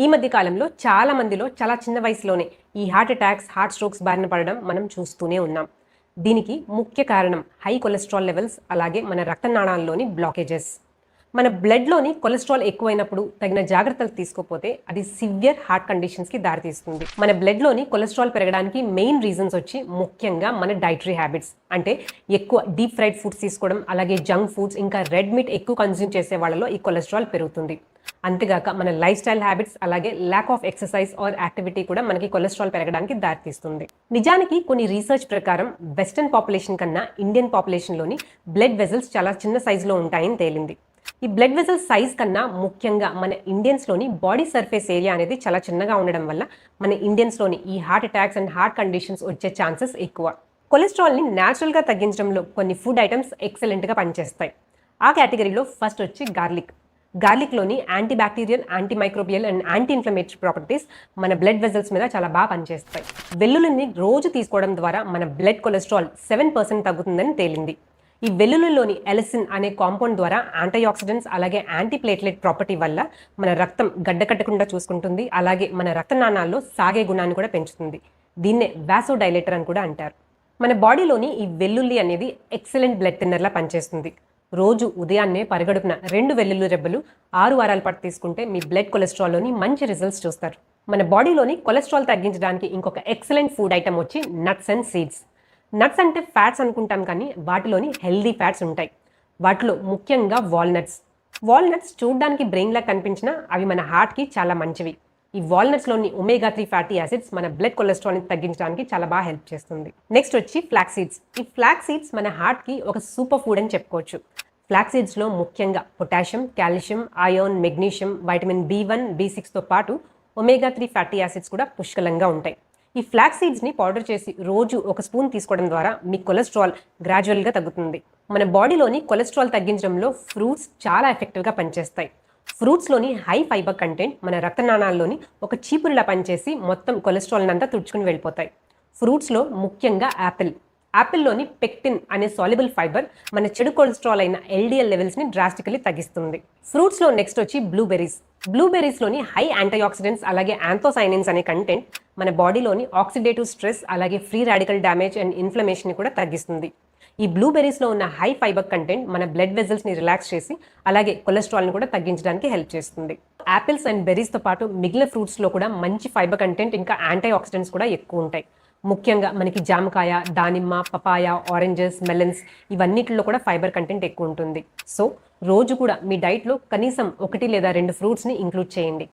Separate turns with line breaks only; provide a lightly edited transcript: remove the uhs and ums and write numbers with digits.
ఈ మధ్య కాలంలో చాలా మందిలో చాలా చిన్న వయసులోనే ఈ హార్ట్ అటాక్స్, హార్ట్ స్ట్రోక్స్ బారిన పడడం మనం చూస్తూనే ఉన్నాం. దీనికి ముఖ్య కారణం హై కొలెస్ట్రాల్ లెవెల్స్, అలాగే మన రక్తనాళాల్లోని బ్లాకేజెస్. మన బ్లడ్‌లోని కొలెస్ట్రాల్ ఎక్కువైనప్పుడు తగిన జాగ్రత్తలు తీసుకోకపోతే అది సివియర్ హార్ట్ కండిషన్స్‌కి దారితీస్తుంది. మన బ్లడ్‌లోని కొలెస్ట్రాల్ పెరగడానికి మెయిన్ రీజన్స్ వచ్చి ముఖ్యంగా మన డైటరీ హ్యాబిట్స్. అంటే ఎక్కువ డీప్ ఫ్రైడ్ ఫుడ్స్ తీసుకోవడం, అలాగే జంక్ ఫుడ్స్, ఇంకా రెడ్ మీట్ ఎక్కువ కన్జ్యూమ్ చేసే వాళ్ళలో ఈ కొలెస్ట్రాల్ పెరుగుతుంది. అంతేగాక మన లైఫ్ స్టైల్ హ్యాబిట్స్, అలాగే lack of exercise or activity కూడా మనకి కొలెస్ట్రాల్ పెరగడానికి దారితీస్తుంది. నిజానికి కొన్ని రీసెర్చ్ ప్రకారం వెస్టర్న్ పాపులేషన్ కన్నా ఇండియన్ పాపులేషన్లోని బ్లడ్ వెజల్స్ చాలా చిన్న సైజులో ఉంటాయని తేలింది. ఈ బ్లడ్ వెజల్ సైజ్ కన్నా ముఖ్యంగా మన ఇండియన్స్లోని బాడీ సర్ఫేస్ ఏరియా అనేది చాలా చిన్నగా ఉండడం వల్ల మన ఇండియన్స్లోని ఈ heart attacks and heart conditions వచ్చే ఛాన్సెస్ ఎక్కువ. కొలెస్ట్రాల్ని న్యాచురల్గా తగ్గించడంలో కొన్ని ఫుడ్ ఐటమ్స్ ఎక్సలెంట్గా పనిచేస్తాయి. ఆ కేటగిరీలో ఫస్ట్ వచ్చి గార్లిక్. గార్లిక్లోని anti bacterial, anti microbial and anti inflammatory properties మన బ్లడ్ వెజల్స్ మీద చాలా బాగా పనిచేస్తాయి. వెల్లుల్లిని రోజు తీసుకోవడం ద్వారా మన బ్లడ్ కొలెస్ట్రాల్ 7% తగ్గుతుందని తేలింది. ఈ వెల్లుల్లిలోని ఎలిసిన్ అనే కాంపౌండ్ ద్వారా యాంటీ ఆక్సిడెంట్స్, అలాగే యాంటీ ప్లేట్లెట్ ప్రాపర్టీ వల్ల మన రక్తం గడ్డకట్టకుండా చూసుకుంటుంది. అలాగే మన రక్తనాళాల్లో సాగే గుణాన్ని కూడా పెంచుతుంది. దీన్నే వాసోడైలేటర్ అని కూడా అంటారు. మన బాడీలోని ఈ వెల్లుల్లి అనేది ఎక్సలెంట్ బ్లడ్ థిన్నర్లా పనిచేస్తుంది. రోజు ఉదయాన్నే పరిగడుపున 2 వెల్లుల్లి రెబ్బలు 6 వారాల పాటు తీసుకుంటే మీ బ్లడ్ కొలెస్ట్రాల్లోని మంచి రిజల్ట్స్ చూస్తారు. మన బాడీలోని కొలెస్ట్రాల్ తగ్గించడానికి ఇంకొక ఎక్సలెంట్ ఫుడ్ ఐటమ్ వచ్చి నట్స్ అండ్ సీడ్స్. నట్స్ అంటే ఫ్యాట్స్ అనుకుంటాం, కానీ వాటిలోని హెల్దీ ఫ్యాట్స్ ఉంటాయి. వాటిలో ముఖ్యంగా వాల్నట్స్. వాల్నట్స్ చూడడానికి బ్రెయిన్లా కనిపించినా అవి మన హార్ట్కి చాలా మంచివి. ఈ వాల్నట్స్లోని ఒమేగా 3 ఫ్యాటీ యాసిడ్స్ మన బ్లడ్ కొలెస్ట్రాల్ని తగ్గించడానికి చాలా బాగా హెల్ప్ చేస్తుంది. నెక్స్ట్ వచ్చి ఫ్లాక్స్ సీడ్స్. ఈ ఫ్లాక్స్ సీడ్స్ మన హార్ట్కి ఒక సూపర్ ఫుడ్ అని చెప్పుకోవచ్చు. ఫ్లాక్స్ సీడ్స్లో ముఖ్యంగా potassium, calcium, iron, magnesium, vitamin B1, B6తో పాటు ఒమేగా 3 ఫ్యాటీ యాసిడ్స్ కూడా పుష్కలంగా ఉంటాయి. ఈ ఫ్లాక్స్ సీడ్స్ని పౌడర్ చేసి రోజు 1 స్పూన్ తీసుకోవడం ద్వారా మీ కొలెస్ట్రాల్ గ్రాడ్యువల్గా తగ్గుతుంది. మన బాడీలోని కొలెస్ట్రాల్ తగ్గించడంలో ఫ్రూట్స్ చాలా ఎఫెక్టివ్గా పనిచేస్తాయి. ఫ్రూట్స్లోని హై ఫైబర్ కంటెంట్ మన రక్తనాళాల్లోని ఒక చీపురులా పనిచేసి మొత్తం కొలెస్ట్రాల్ని అంతా తుడుచుకుని వెళ్ళిపోతాయి. ఫ్రూట్స్లో ముఖ్యంగా యాపిల్. యాపిల్లోని పెక్టిన్ అనే సాల్యుబుల్ ఫైబర్ మన చెడు కొలెస్ట్రాల్ అయిన LDL లెవెల్స్ని డ్రాస్టికలీ తగ్గిస్తుంది. ఫ్రూట్స్లో నెక్స్ట్ వచ్చి బ్లూబెర్రీస్. బ్లూబెర్రీస్లోని హై యాంటీ ఆక్సిడెంట్స్, అలాగే యాంథోసైనిన్స్ అనే కంటెంట్ మన బాడీలోని ఆక్సిడేటివ్ స్ట్రెస్, అలాగే ఫ్రీ రాడికల్ డ్యామేజ్ అండ్ ఇన్ఫ్లమేషన్ని కూడా తగ్గిస్తుంది. ఈ బ్లూబెర్రీస్లో ఉన్న హై ఫైబర్ కంటెంట్ మన బ్లడ్ వెజల్స్ని రిలాక్స్ చేసి అలాగే కొలెస్ట్రాల్ని కూడా తగ్గించడానికి హెల్ప్ చేస్తుంది. యాపిల్స్ అండ్ బెర్రీస్తో పాటు మిగిలిన ఫ్రూట్స్లో కూడా మంచి ఫైబర్ కంటెంట్, ఇంకా యాంటీ ఆక్సిడెంట్స్ కూడా ఎక్కువ ఉంటాయి. ముఖ్యంగా మనకి జామకాయ, దానిమ్మ, పపాయ, ఆరెంజెస్, మెలన్స్ ఇవన్నిటిలో కూడా ఫైబర్ కంటెంట్ ఎక్కువ ఉంటుంది. సో రోజు కూడా మీ డైట్లో కనీసం 1 లేదా 2 ఫ్రూట్స్ని ఇంక్లూడ్ చేయండి.